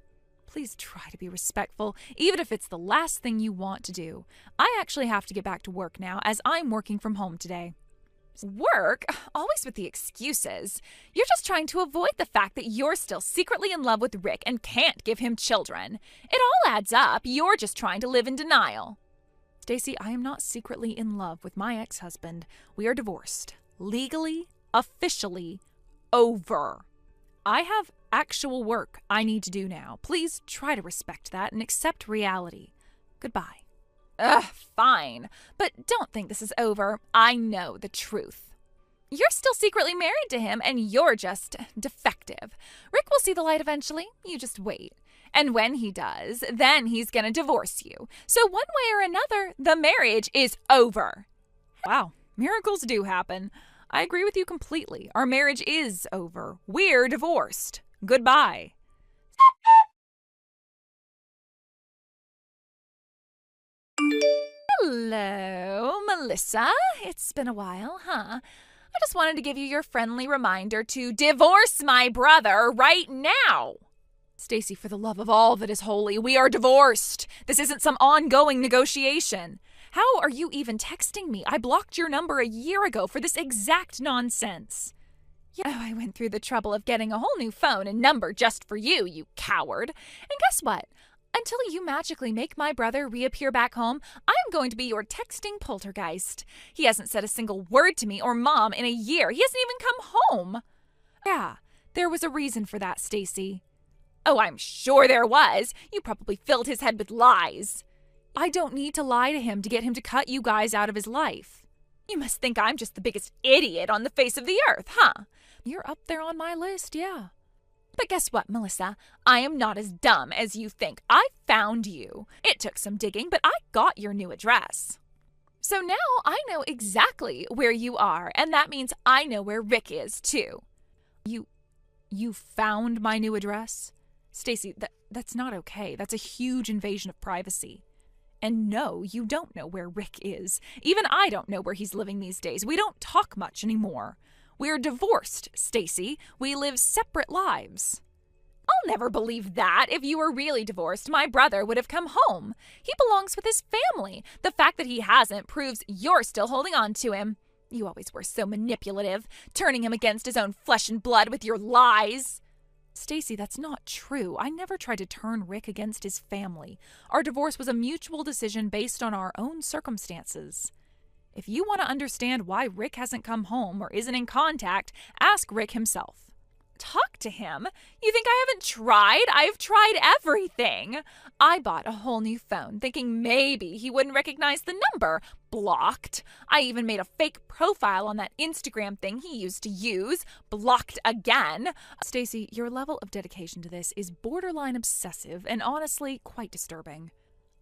Speaker 1: Please try to be respectful, even if it's the last thing you want to do. I actually have to get back to work now, as I'm working from home today. Work? Always with the excuses. You're just trying to avoid the fact that you're still secretly in love with Rick and can't give him children. It all adds up. You're just trying to live in denial. Stacy, I am not secretly in love with my ex-husband. We are divorced. Legally, officially, over. I have actual work I need to do now. Please try to respect that and accept reality. Goodbye. Fine. But don't think this is over. I know the truth. You're still secretly married to him, and you're just defective. Rick will see the light eventually. You just wait. And when he does, then he's gonna divorce you. So one way or another, the marriage is over. Wow, miracles do happen. I agree with you completely. Our marriage is over. We're divorced. Goodbye. Hello, Melissa. It's been a while, huh? I just wanted to give you your friendly reminder to divorce my brother right now. Stacy, for the love of all that is holy, we are divorced. This isn't some ongoing negotiation. How are you even texting me? I blocked your number a year ago for this exact nonsense. Yeah, I went through the trouble of getting a whole new phone and number just for you, you coward. And guess what? Until you magically make my brother reappear back home, I am going to be your texting poltergeist. He hasn't said a single word to me or Mom in a year. He hasn't even come home. Yeah, there was a reason for that, Stacy. Oh, I'm sure there was. You probably filled his head with lies. I don't need to lie to him to get him to cut you guys out of his life. You must think I'm just the biggest idiot on the face of the earth, huh? You're up there on my list, yeah. But guess what, Melissa? I am not as dumb as you think. I found you. It took some digging, but I got your new address. So now I know exactly where you are, and that means I know where Rick is, too. You found my new address? Stacy, that's not okay. That's a huge invasion of privacy. And no, you don't know where Rick is. Even I don't know where he's living these days. We don't talk much anymore. We're divorced, Stacy. We live separate lives. I'll never believe that. If you were really divorced, my brother would have come home. He belongs with his family. The fact that he hasn't proves you're still holding on to him. You always were so manipulative, turning him against his own flesh and blood with your lies. Stacy, that's not true. I never tried to turn Rick against his family. Our divorce was a mutual decision based on our own circumstances. If you want to understand why Rick hasn't come home or isn't in contact, ask Rick himself. Talk to him? You think I haven't tried? I've tried everything. I bought a whole new phone, thinking maybe he wouldn't recognize the number. Blocked. I even made a fake profile on that Instagram thing he used to use. Blocked again. Stacy, your level of dedication to this is borderline obsessive and honestly quite disturbing.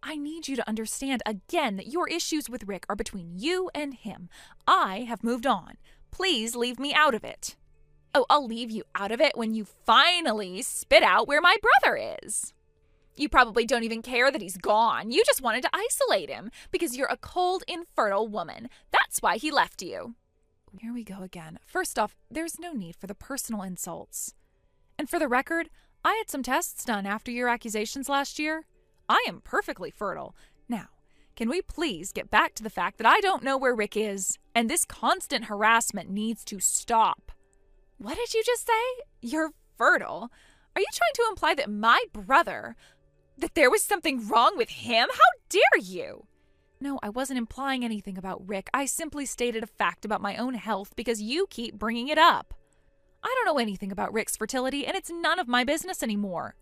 Speaker 1: I need you to understand again that your issues with Rick are between you and him. I have moved on. Please leave me out of it. Oh, I'll leave you out of it when you finally spit out where my brother is. You probably don't even care that he's gone. You just wanted to isolate him because you're a cold, infertile woman. That's why he left you. Here we go again. First off, there's no need for the personal insults. And for the record, I had some tests done after your accusations last year. I am perfectly fertile. Now, can we please get back to the fact that I don't know where Rick is, and this constant harassment needs to stop? What did you just say? You're fertile? Are you trying to imply that my brother, that there was something wrong with him? How dare you? No, I wasn't implying anything about Rick. I simply stated a fact about my own health because you keep bringing it up. I don't know anything about Rick's fertility, and it's none of my business anymore.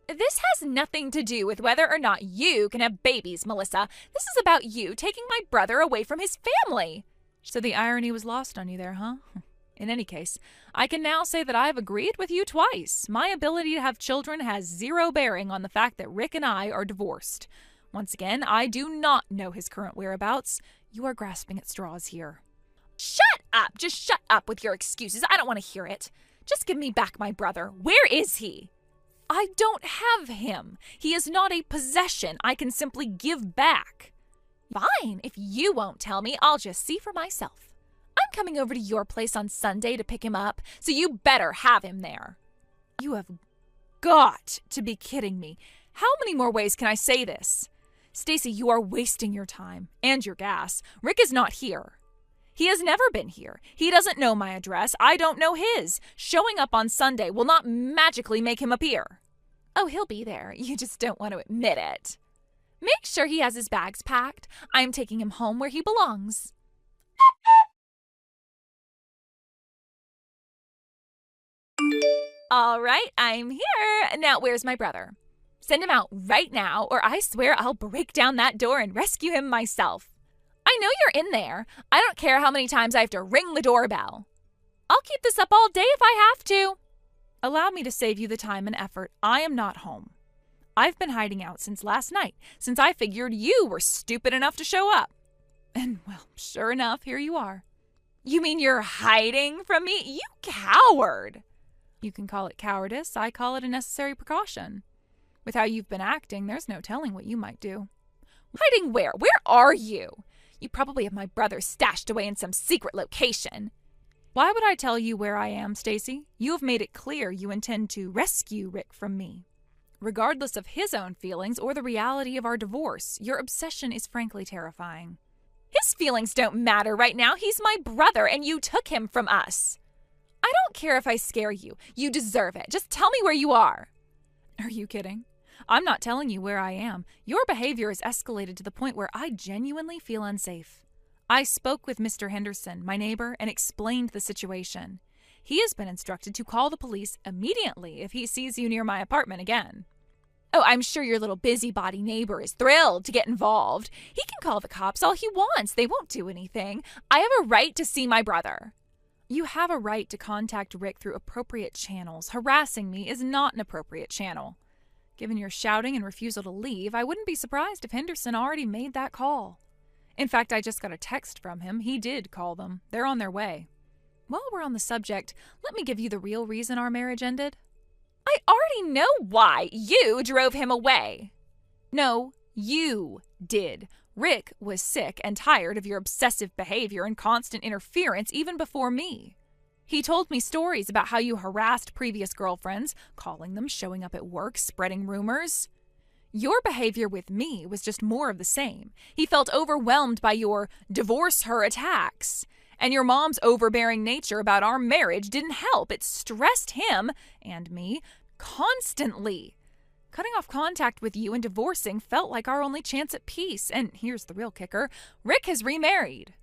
Speaker 1: This has nothing to do with whether or not you can have babies, Melissa. This is about you taking my brother away from his family. So the irony was lost on you there, huh? In any case, I can now say that I've agreed with you twice. My ability to have children has zero bearing on the fact that Rick and I are divorced. Once again, I do not know his current whereabouts. You are grasping at straws here.
Speaker 3: Shut up! Just shut up with your excuses. I don't want to hear it. Just give me back my brother. Where is he?
Speaker 1: I don't have him. He is not a possession I can simply give back.
Speaker 3: Fine. If you won't tell me, I'll just see for myself. I'm coming over to your place on Sunday to pick him up, so you better have him there.
Speaker 1: You have got to be kidding me. How many more ways can I say this? Stacy, you are wasting your time and your gas. Rick is not here. He has never been here. He doesn't know my address. I don't know his. Showing up on Sunday will not magically make him appear.
Speaker 3: Oh, he'll be there. You just don't want to admit it. Make sure he has his bags packed. I'm taking him home where he belongs. All right, I'm here. Now, where's my brother? Send him out right now, or I swear I'll break down that door and rescue him myself. I know you're in there. I don't care how many times I have to ring the doorbell. I'll keep this up all day if I have to.
Speaker 1: Allow me to save you the time and effort. I am not home. I've been hiding out since last night, since I figured you were stupid enough to show up. And, well, sure enough, here you are.
Speaker 3: You mean you're hiding from me? You coward!
Speaker 1: You can call it cowardice. I call it a necessary precaution. With how you've been acting, there's no telling what you might do.
Speaker 3: Hiding where? Where are you? You probably have my brother stashed away in some secret location.
Speaker 1: Why would I tell you where I am, Stacy? You have made it clear you intend to rescue Rick from me. Regardless of his own feelings or the reality of our divorce, your obsession is frankly terrifying.
Speaker 3: His feelings don't matter right now. He's my brother, and you took him from us. I don't care if I scare you. You deserve it. Just tell me where you are.
Speaker 1: Are you kidding? I'm not telling you where I am. Your behavior has escalated to the point where I genuinely feel unsafe. I spoke with Mr. Henderson, my neighbor, and explained the situation. He has been instructed to call the police immediately if he sees you near my apartment again.
Speaker 3: Oh, I'm sure your little busybody neighbor is thrilled to get involved. He can call the cops all he wants. They won't do anything. I have a right to see my brother.
Speaker 1: You have a right to contact Rick through appropriate channels. Harassing me is not an appropriate channel. Given your shouting and refusal to leave, I wouldn't be surprised if Henderson already made that call. In fact, I just got a text from him. He did call them. They're on their way. While we're on the subject, let me give you the real reason our marriage ended.
Speaker 3: I already know why. You drove him away.
Speaker 1: No, you did. Rick was sick and tired of your obsessive behavior and constant interference even before me. He told me stories about how you harassed previous girlfriends, calling them, showing up at work, spreading rumors. Your behavior with me was just more of the same. He felt overwhelmed by your divorce her attacks. And your mom's overbearing nature about our marriage didn't help. It stressed him and me constantly. Cutting off contact with you and divorcing felt like our only chance at peace. And here's the real kicker. Rick has remarried.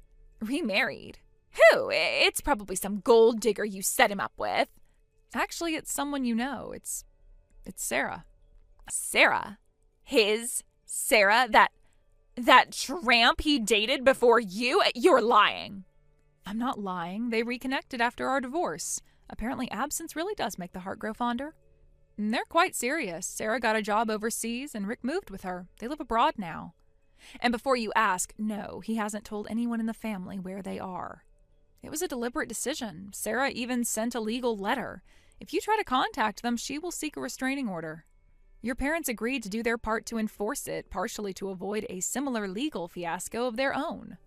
Speaker 3: Remarried? Who? It's probably some gold digger you set him up with.
Speaker 1: Actually, it's someone you know. It's Sarah.
Speaker 3: Sarah? His Sarah? That tramp he dated before you? You're lying.
Speaker 1: I'm not lying. They reconnected after our divorce. Apparently, absence really does make the heart grow fonder. And they're quite serious. Sarah got a job overseas, and Rick moved with her. They live abroad now. And before you ask, no, he hasn't told anyone in the family where they are. It was a deliberate decision. Sarah even sent a legal letter. If you try to contact them, she will seek a restraining order. Your parents agreed to do their part to enforce it, partially to avoid a similar legal fiasco of their own.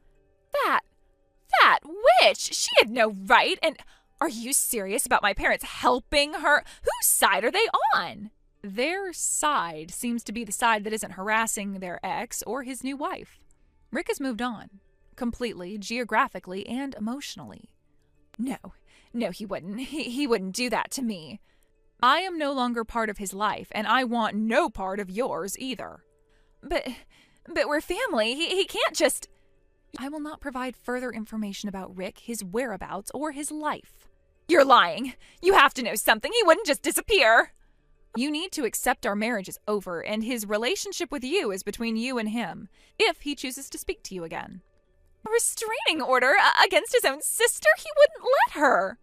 Speaker 3: That witch! She had no right, and are you serious about my parents helping her? Whose side are they on?
Speaker 1: Their side seems to be the side that isn't harassing their ex or his new wife. Rick has moved on. Completely, geographically, and emotionally.
Speaker 3: No, he wouldn't. He wouldn't do that to me.
Speaker 1: I am no longer part of his life, and I want no part of yours either.
Speaker 3: But we're family. He can't just...
Speaker 1: I will not provide further information about Rick, his whereabouts, or his life.
Speaker 3: You're lying. You have to know something. He wouldn't just disappear.
Speaker 1: You need to accept our marriage is over, and his relationship with you is between you and him, if he chooses to speak to you again.
Speaker 3: A restraining order against his own sister? He wouldn't let her.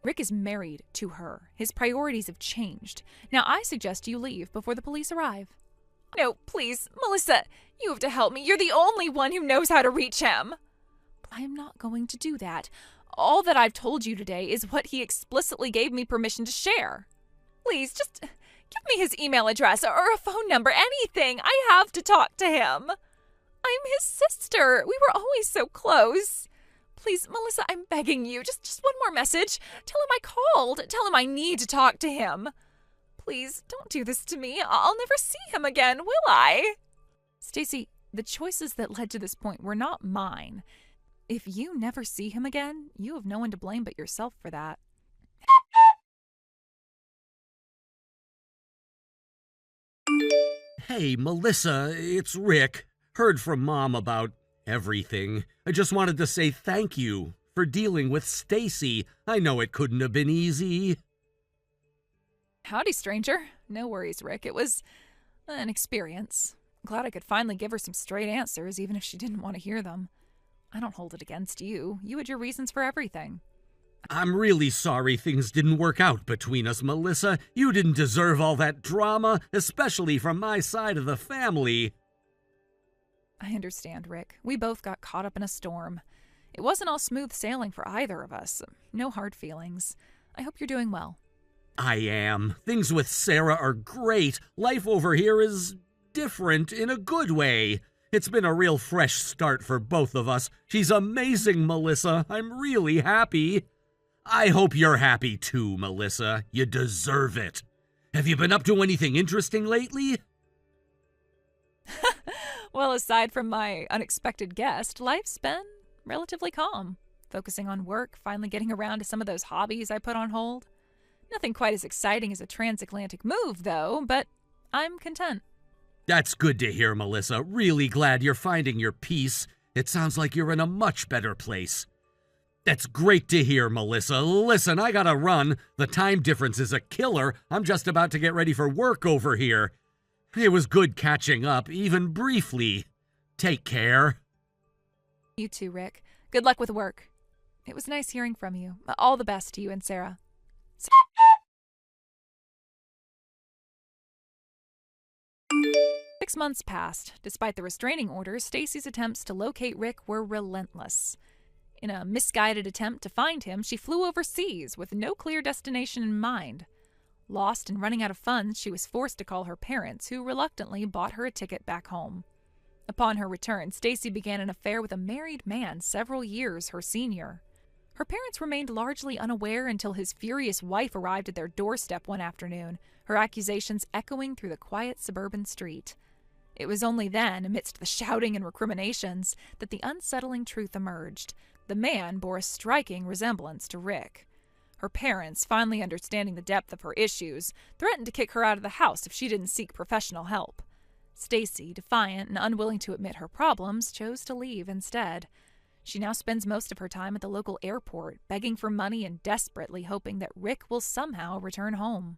Speaker 1: Rick is married to her. His priorities have changed. Now I suggest you leave before the police arrive.
Speaker 3: No, please, Melissa, you have to help me. You're the only one who knows how to reach him.
Speaker 1: I am not going to do that. All that I've told you today is what he explicitly gave me permission to share.
Speaker 3: Please, just give me his email address or a phone number, anything. I have to talk to him. I'm his sister. We were always so close. Please, Melissa, I'm begging you. Just one more message. Tell him I called. Tell him I need to talk to him. Please, don't do this to me. I'll never see him again, will I?
Speaker 1: Stacy, the choices that led to this point were not mine. If you never see him again, you have no one to blame but yourself for that.
Speaker 2: Hey, Melissa, it's Rick. Heard from Mom about everything. I just wanted to say thank you for dealing with Stacy. I know it couldn't have been easy.
Speaker 1: Howdy, stranger. No worries, Rick. It was an experience. Glad I could finally give her some straight answers, even if she didn't want to hear them. I don't hold it against you. You had your reasons for everything.
Speaker 2: I'm really sorry things didn't work out between us, Melissa. You didn't deserve all that drama, especially from my side of the family.
Speaker 1: I understand, Rick. We both got caught up in a storm. It wasn't all smooth sailing for either of us. No hard feelings. I hope you're doing well.
Speaker 2: I am. Things with Sarah are great. Life over here is different in a good way. It's been a real fresh start for both of us. She's amazing, Melissa. I'm really happy. I hope you're happy too, Melissa. You deserve it. Have you been up to anything interesting lately?
Speaker 1: Well, aside from my unexpected guest, life's been relatively calm. Focusing on work, finally getting around to some of those hobbies I put on hold. Nothing quite as exciting as a transatlantic move, though, but I'm content.
Speaker 2: That's good to hear, Melissa. Really glad you're finding your peace. It sounds like you're in a much better place. That's great to hear, Melissa. Listen, I gotta run. The time difference is a killer. I'm just about to get ready for work over here. It was good catching up, even briefly. Take care.
Speaker 1: You too, Rick. Good luck with work. It was nice hearing from you. All the best to you and Sarah. 6 months passed. Despite the restraining orders, Stacy's attempts to locate Rick were relentless. In a misguided attempt to find him, she flew overseas with no clear destination in mind. Lost and running out of funds, she was forced to call her parents, who reluctantly bought her a ticket back home. Upon her return, Stacy began an affair with a married man several years her senior. Her parents remained largely unaware until his furious wife arrived at their doorstep one afternoon, her accusations echoing through the quiet suburban street. It was only then, amidst the shouting and recriminations, that the unsettling truth emerged. The man bore a striking resemblance to Rick. Her parents, finally understanding the depth of her issues, threatened to kick her out of the house if she didn't seek professional help. Stacy, defiant and unwilling to admit her problems, chose to leave instead. She now spends most of her time at the local airport, begging for money and desperately hoping that Rick will somehow return home.